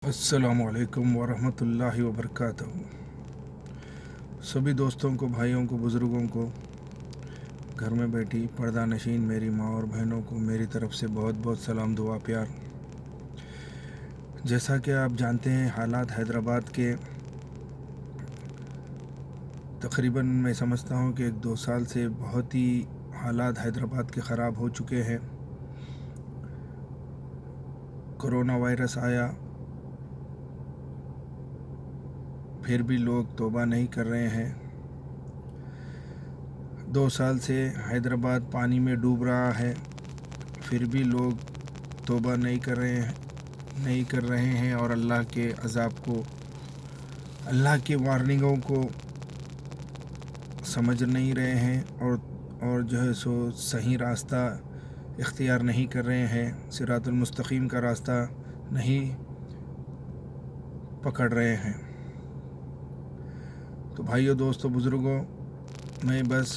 अस्सलामु अलैकुम वरहमतुल्लाहि वबरकातुहू। सभी दोस्तों को, भाइयों को, बुज़ुर्गों को, घर में बैठी पर्दा नशीन मेरी माँ और बहनों को मेरी तरफ़ से बहुत बहुत सलाम, दुआ, प्यार। जैसा कि आप जानते हैं, हालात हैदराबाद के तकरीबन मैं समझता हूँ कि 1-2 साल से बहुत ही हालात हैदराबाद के ख़राब हो चुके हैं। कोरोना वायरस आया, फिर भी लोग तौबा नहीं कर रहे हैं। 2 साल से हैदराबाद पानी में डूब रहा है, फिर भी लोग तौबा नहीं कर रहे हैं और अल्लाह के अज़ाब को, अल्लाह की वार्निंगों को समझ नहीं रहे हैं और जो है सो सही रास्ता इख्तियार नहीं कर रहे हैं, सिरातुल मुस्तकीम का रास्ता नहीं पकड़ रहे हैं। तो भाइयों, दोस्तों, बुज़ुर्गों, मैं बस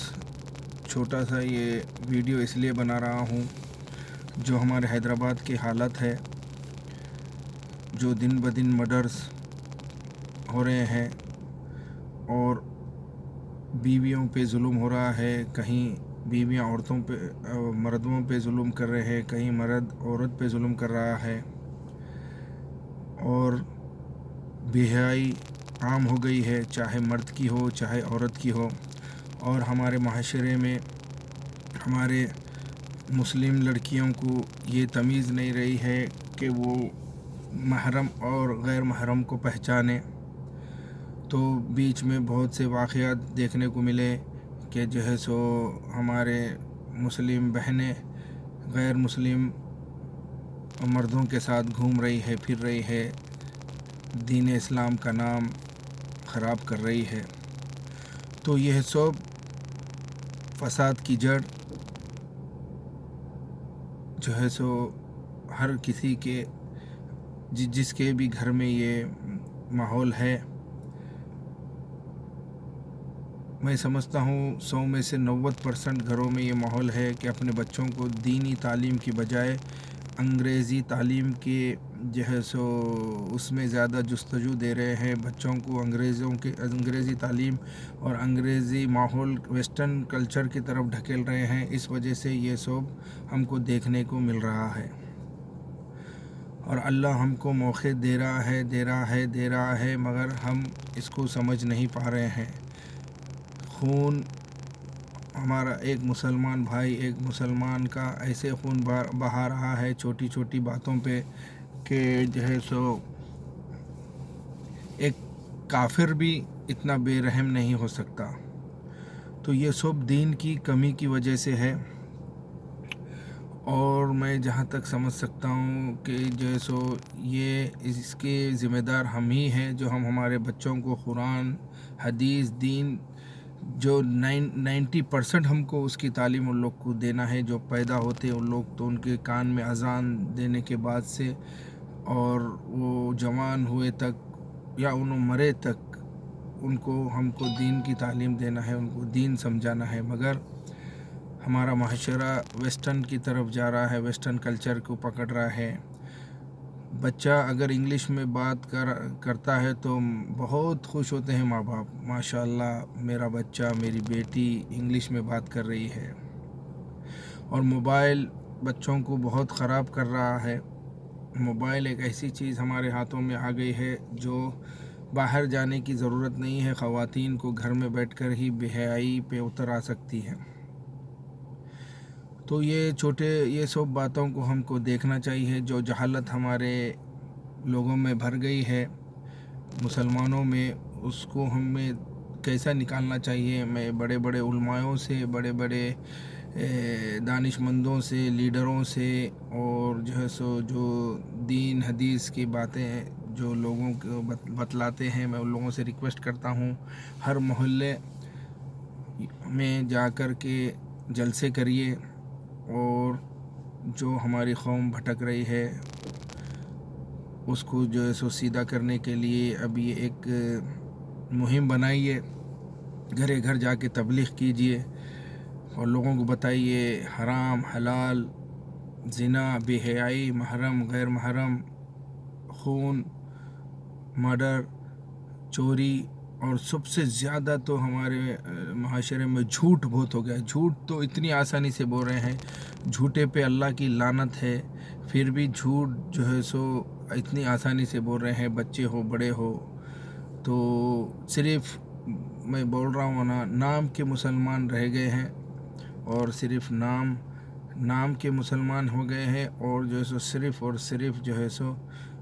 छोटा सा ये वीडियो इसलिए बना रहा हूँ, जो हमारे हैदराबाद की हालत है, जो दिन ब दिन मर्डर्स हो रहे हैं और बीवियों पे जुल्म हो रहा है। कहीं बीवियां औरतों पे, मर्दों पे जुल्म कर रहे हैं, कहीं मर्द औरत पे जुल्म कर रहा है और बेहयाई आम हो गई है, चाहे मर्द की हो चाहे औरत की हो। और हमारे माशरे में हमारे मुस्लिम लड़कियों को ये तमीज़ नहीं रही है कि वो महरम और गैर महरम को पहचाने। तो बीच में बहुत से वाक़यात देखने को मिले कि जो है सो हमारे मुस्लिम बहनें गैर मुस्लिम मर्दों के साथ घूम रही है, फिर रही है, दीन इस्लाम का नाम ख़राब कर रही है। तो यह सब फ़साद की जड़ जो है सो हर किसी के जिसके भी घर में ये माहौल है, मैं समझता हूँ 100 में से 90% घरों में ये माहौल है कि अपने बच्चों को दीनी तालीम की बजाय अंग्रेज़ी तालीम के जो है सो उसमें ज़्यादा जुस्तजू दे रहे हैं। बच्चों को अंग्रेज़ी तालीम और अंग्रेज़ी माहौल, वेस्टर्न कल्चर की तरफ ढकेल रहे हैं। इस वजह से ये सब हमको देखने को मिल रहा है और अल्लाह हमको मौके दे रहा है, मगर हम इसको समझ नहीं पा रहे हैं। खून हमारा एक मुसलमान भाई, एक मुसलमान का ऐसे खून बहा रहा है छोटी छोटी बातों पे कि जो है सो एक काफिर भी इतना बेरहम नहीं हो सकता। तो ये सब दीन की कमी की वजह से है। और मैं जहाँ तक समझ सकता हूँ कि जो है सो ये इसके ज़िम्मेदार हम ही हैं, जो हम हमारे बच्चों को कुरान, हदीस, दीन जो 90% हमको उसकी तालीम उन लोग को देना है। जो पैदा होते हैं उन लोग, तो उनके कान में अज़ान देने के बाद से और वो जवान हुए तक या उन मरे तक उनको हमको दीन की तालीम देना है, उनको दीन समझाना है। मगर हमारा माशरा वेस्टर्न की तरफ जा रहा है, वेस्टर्न कल्चर को पकड़ रहा है। बच्चा अगर इंग्लिश में बात करता है तो बहुत खुश होते हैं माँ बाप, माशाअल्लाह मेरा बच्चा, मेरी बेटी इंग्लिश में बात कर रही है। और मोबाइल बच्चों को बहुत ख़राब कर रहा है। मोबाइल एक ऐसी चीज़ हमारे हाथों में आ गई है जो बाहर जाने की ज़रूरत नहीं है, ख़वातीन को घर में बैठकर ही बेहयाई पे उतर आ सकती है। तो ये सब बातों को हमको देखना चाहिए। जो जहालत हमारे लोगों में भर गई है, मुसलमानों में, उसको हमें कैसा निकालना चाहिए। मैं बड़े बड़े उलमाओं से, बड़े बड़े दानिशमंदों से, लीडरों से और जो है सो जो दीन हदीस की बातें जो लोगों को बतलाते हैं, मैं उन लोगों से रिक्वेस्ट करता हूँ, हर मोहल्ले में जाकर के जलसे करिए और जो हमारी कौम भटक रही है उसको जो है सो सीधा करने के लिए अभी एक मुहिम बनाइए। घरे घर जाके तबलीग कीजिए और लोगों को बताइए हराम, हलाल, ज़िना, बेहयाई, महरम, गैर महरम, खून मर्डर, चोरी, और सबसे ज़्यादा तो हमारे معاشرے میں جھوٹ بہت ہو گیا ہے. جھوٹ تو اتنی آسانی سے بول رہے ہیں, جھوٹے پہ اللہ کی لعنت ہے, پھر بھی جھوٹ جو ہے سو اتنی آسانی سے بول رہے ہیں, بچے ہو بڑے ہو. تو صرف میں بول رہا ہوں نا, نام کے مسلمان رہ گئے ہیں, اور صرف نام کے مسلمان ہو گئے ہیں, اور جو ہے سو صرف اور صرف جو ہے سو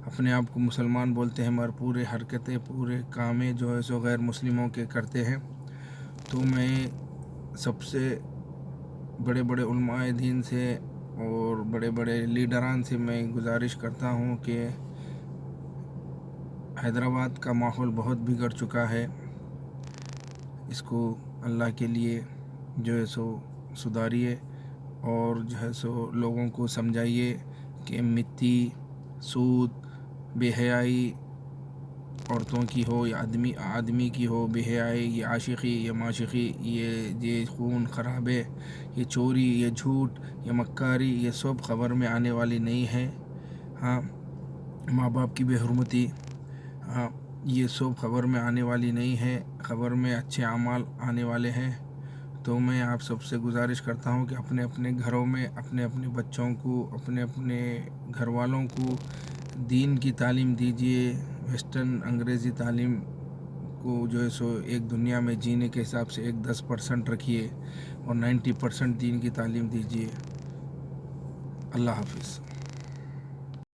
اپنے آپ کو مسلمان بولتے ہیں, مگر پورے حرکتیں پورے کامیں جو ہے سو غیر مسلموں کے کرتے ہیں. تو میں سب سے بڑے بڑے علماء دین سے اور بڑے بڑے لیڈران سے میں گزارش کرتا ہوں کہ حیدرآباد کا ماحول بہت بگڑ چکا ہے, اس کو اللہ کے لیے جو ہے سو سدھاریے, اور جو ہے سو لوگوں کو سمجھائیے کہ مٹی, سود, بے حیائی عورتوں کی ہو یا آدمی کی ہو, بے حیائی, یہ عاشقی, یہ معاشقی, یہ خون خرابے, یہ چوری, یہ جھوٹ, یہ مکاری, یہ سب خبر میں آنے والی نہیں ہے. ہاں, ماں باپ کی بے حرمتی, ہاں, یہ سب خبر میں آنے والی نہیں ہے, خبر میں اچھے اعمال آنے والے ہیں. تو میں آپ سب سے گزارش کرتا ہوں کہ اپنے اپنے گھروں میں اپنے اپنے بچوں کو, اپنے اپنے گھر والوں کو دین کی تعلیم دیجیے. ویسٹرن انگریزی تعلیم کو جو ہے سو ایک دنیا میں جینے کے حساب سے 10% رکھیے, اور 90% دین کی تعلیم دیجیے. اللہ حافظ.